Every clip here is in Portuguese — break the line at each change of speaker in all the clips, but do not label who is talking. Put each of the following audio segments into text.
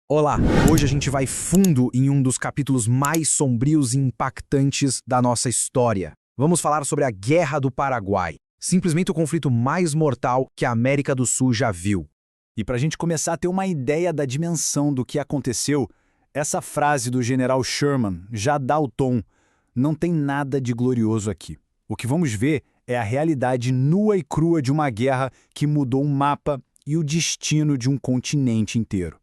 Olá! Hoje a gente vai fundo em um dos capítulos mais sombrios e impactantes da nossa história. Vamos falar sobre a Guerra do Paraguai, simplesmente o conflito mais mortal que a América do Sul já viu.
E para a gente começar a ter uma ideia da dimensão do que aconteceu, essa frase do general Sherman já dá o tom. Não tem nada de glorioso aqui. O que vamos ver é a realidade nua e crua de uma guerra que mudou o mapa e o destino de um continente inteiro.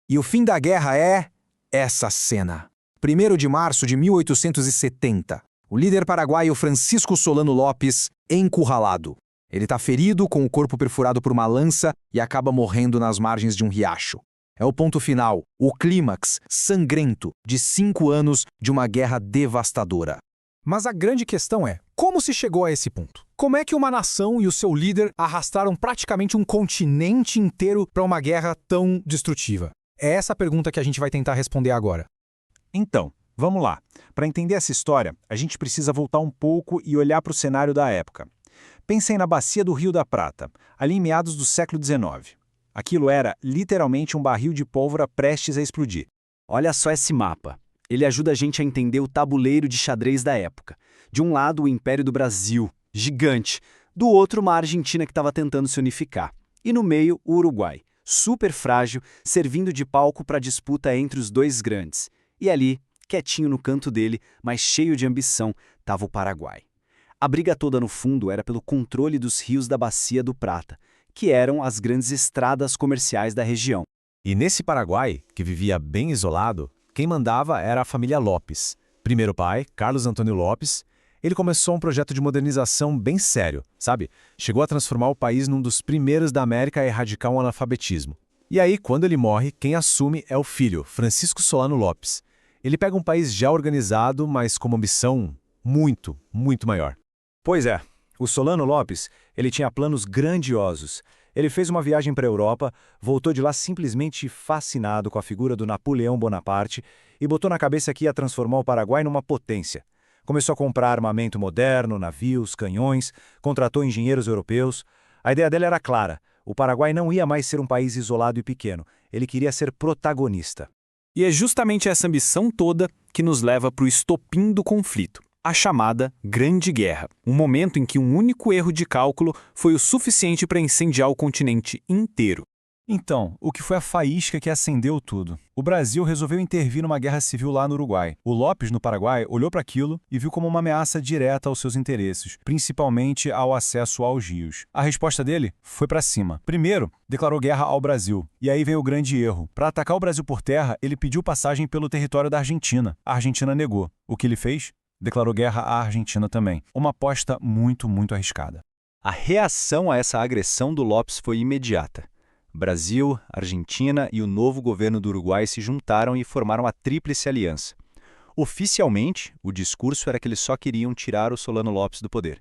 E o fim da guerra é essa cena. 1º de março de 1870. O líder paraguaio Francisco Solano Lopes encurralado. Ele está ferido, com o corpo perfurado por uma lança e acaba morrendo nas margens de um riacho. É o ponto final, o clímax sangrento de 5 anos de uma guerra devastadora.
Mas a grande questão é, como se chegou a esse ponto? Como é que uma nação e o seu líder arrastaram praticamente um continente inteiro para uma guerra tão destrutiva? É essa a pergunta que a gente vai tentar responder agora.
Então, vamos lá. Para entender essa história, a gente precisa voltar um pouco e olhar para o cenário da época. Pensem na bacia do Rio da Prata, ali em meados do século XIX. Aquilo era, literalmente, um barril de pólvora prestes a explodir.
Olha só esse mapa. Ele ajuda a gente a entender o tabuleiro de xadrez da época. De um lado, o Império do Brasil, gigante. Do outro, uma Argentina que estava tentando se unificar. E no meio, o Uruguai, super frágil, servindo de palco para a disputa entre os dois grandes. E ali, quietinho no canto dele, mas cheio de ambição, estava o Paraguai. A briga toda no fundo era pelo controle dos rios da Bacia do Prata, que eram as grandes estradas comerciais da região.
E nesse Paraguai, que vivia bem isolado, quem mandava era a família Lopes. Primeiro pai, Carlos Antônio Lopes, ele começou um projeto de modernização bem sério, sabe? Chegou a transformar o país num dos primeiros da América a erradicar o analfabetismo. E aí, quando ele morre, quem assume é o filho, Francisco Solano Lopes. Ele pega um país já organizado, mas com uma ambição muito, muito maior.
Pois é, o Solano Lopes, ele tinha planos grandiosos. Ele fez uma viagem para a Europa, voltou de lá simplesmente fascinado com a figura do Napoleão Bonaparte e botou na cabeça que ia transformar o Paraguai numa potência. Começou a comprar armamento moderno, navios, canhões, contratou engenheiros europeus. A ideia dele era clara: o Paraguai não ia mais ser um país isolado e pequeno, ele queria ser protagonista.
E é justamente essa ambição toda que nos leva para o estopim do conflito, a chamada Grande Guerra, um momento em que um único erro de cálculo foi o suficiente para incendiar o continente inteiro.
Então, o que foi a faísca que acendeu tudo? O Brasil resolveu intervir numa guerra civil lá no Uruguai. O Lopes, no Paraguai, olhou para aquilo e viu como uma ameaça direta aos seus interesses, principalmente ao acesso aos rios. A resposta dele foi para cima. Primeiro, declarou guerra ao Brasil. E aí veio o grande erro. Para atacar o Brasil por terra, ele pediu passagem pelo território da Argentina. A Argentina negou. O que ele fez? Declarou guerra à Argentina também. Uma aposta muito, muito arriscada.
A reação a essa agressão do Lopes foi imediata. Brasil, Argentina e o novo governo do Uruguai se juntaram e formaram a Tríplice Aliança. Oficialmente, o discurso era que eles só queriam tirar o Solano Lopes do poder.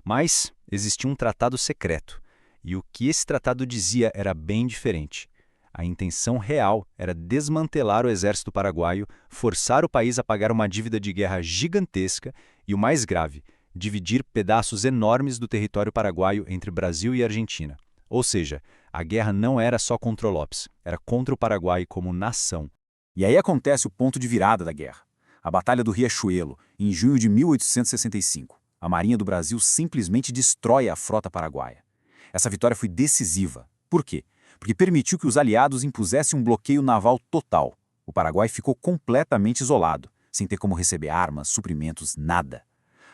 Mas existia um tratado secreto, e o que esse tratado dizia era bem diferente. A intenção real era desmantelar o exército paraguaio, forçar o país a pagar uma dívida de guerra gigantesca e, o mais grave, dividir pedaços enormes do território paraguaio entre Brasil e Argentina. Ou seja, a guerra não era só contra o Lopes, era contra o Paraguai como nação.
E aí acontece o ponto de virada da guerra. A Batalha do Riachuelo, em junho de 1865. A Marinha do Brasil simplesmente destrói a frota paraguaia. Essa vitória foi decisiva. Por quê? Porque permitiu que os aliados impusessem um bloqueio naval total. O Paraguai ficou completamente isolado, sem ter como receber armas, suprimentos, nada.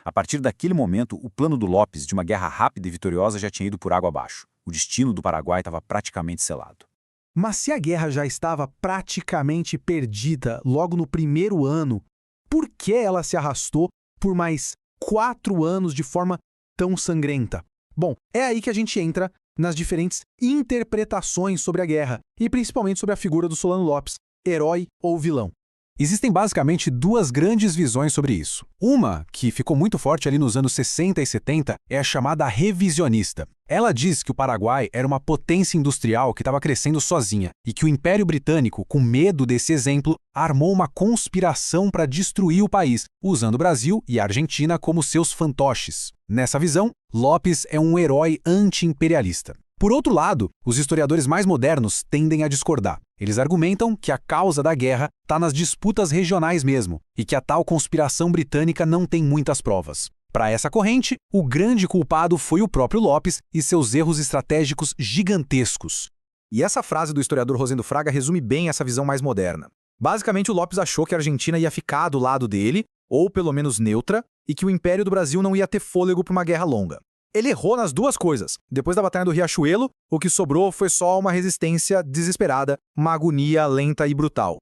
A partir daquele momento, o plano do Lopes de uma guerra rápida e vitoriosa já tinha ido por água abaixo. O destino do Paraguai estava praticamente selado.
Mas se a guerra já estava praticamente perdida logo no primeiro ano, por que ela se arrastou por mais 4 anos de forma tão sangrenta? Bom, é aí que a gente entra nas diferentes interpretações sobre a guerra, e principalmente sobre a figura do Solano Lopes, herói ou vilão.
Existem basicamente duas grandes visões sobre isso. Uma, que ficou muito forte ali nos anos 60 e 70, é a chamada revisionista. Ela diz que o Paraguai era uma potência industrial que estava crescendo sozinha e que o Império Britânico, com medo desse exemplo, armou uma conspiração para destruir o país, usando o Brasil e a Argentina como seus fantoches. Nessa visão, Lopes é um herói anti-imperialista. Por outro lado, os historiadores mais modernos tendem a discordar.
Eles argumentam que a causa da guerra está nas disputas regionais mesmo, e que a tal conspiração britânica não tem muitas provas. Para essa corrente, o grande culpado foi o próprio Lopes e seus erros estratégicos gigantescos.
E essa frase do historiador Rosendo Fraga resume bem essa visão mais moderna. Basicamente, o Lopes achou que a Argentina ia ficar do lado dele, ou pelo menos neutra, e que o Império do Brasil não ia ter fôlego para uma guerra longa. Ele errou nas duas coisas. Depois da Batalha do Riachuelo, o que sobrou foi só uma resistência desesperada, uma agonia lenta e brutal.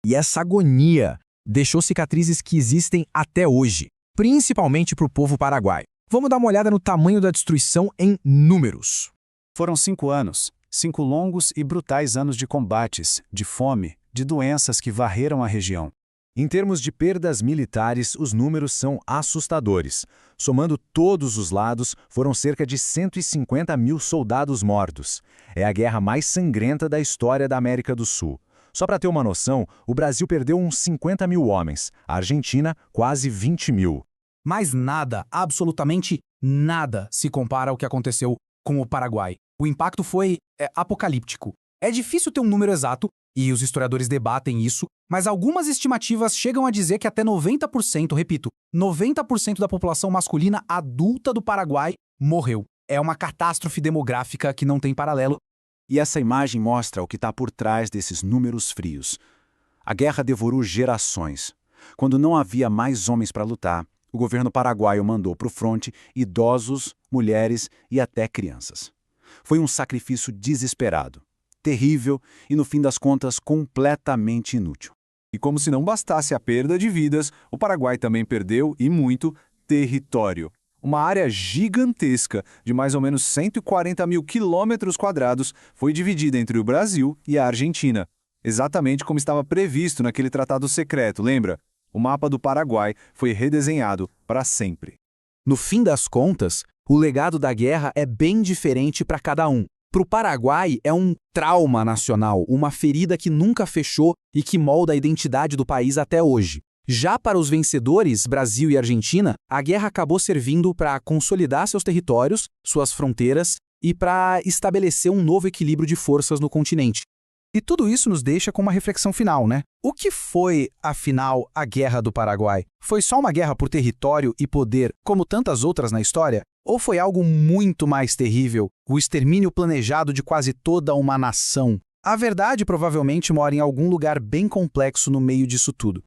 E essa agonia deixou cicatrizes que existem até hoje, principalmente para o povo paraguaio. Vamos dar uma olhada no tamanho da destruição em números.
Foram 5 anos, 5 longos e brutais anos de combates, de fome, de doenças que varreram a região.
Em termos de perdas militares, os números são assustadores. Somando todos os lados, foram cerca de 150 mil soldados mortos. É a guerra mais sangrenta da história da América do Sul. Só para ter uma noção, o Brasil perdeu uns 50 mil homens, a Argentina quase 20 mil.
Mas nada, absolutamente nada, se compara ao que aconteceu com o Paraguai. O impacto foi apocalíptico. É difícil ter um número exato, e os historiadores debatem isso, mas algumas estimativas chegam a dizer que até 90%, repito, 90% da população masculina adulta do Paraguai morreu. É uma catástrofe demográfica que não tem paralelo.
E essa imagem mostra o que está por trás desses números frios. A guerra devorou gerações. Quando não havia mais homens para lutar, o governo paraguaio mandou para o fronte idosos, mulheres e até crianças. Foi um sacrifício desesperado, terrível e, no fim das contas, completamente inútil.
E como se não bastasse a perda de vidas, o Paraguai também perdeu, e muito, território. Uma área gigantesca, de mais ou menos 140 mil quilômetros quadrados, foi dividida entre o Brasil e a Argentina. Exatamente como estava previsto naquele tratado secreto, lembra? O mapa do Paraguai foi redesenhado para sempre.
No fim das contas, o legado da guerra é bem diferente para cada um. Para o Paraguai, é um trauma nacional, uma ferida que nunca fechou e que molda a identidade do país até hoje. Já para os vencedores, Brasil e Argentina, a guerra acabou servindo para consolidar seus territórios, suas fronteiras e para estabelecer um novo equilíbrio de forças no continente. E tudo isso nos deixa com uma reflexão final, né? O que foi, afinal, a Guerra do Paraguai? Foi só uma guerra por território e poder, como tantas outras na história? Ou foi algo muito mais terrível, o extermínio planejado de quase toda uma nação? A verdade provavelmente mora em algum lugar bem complexo no meio disso tudo.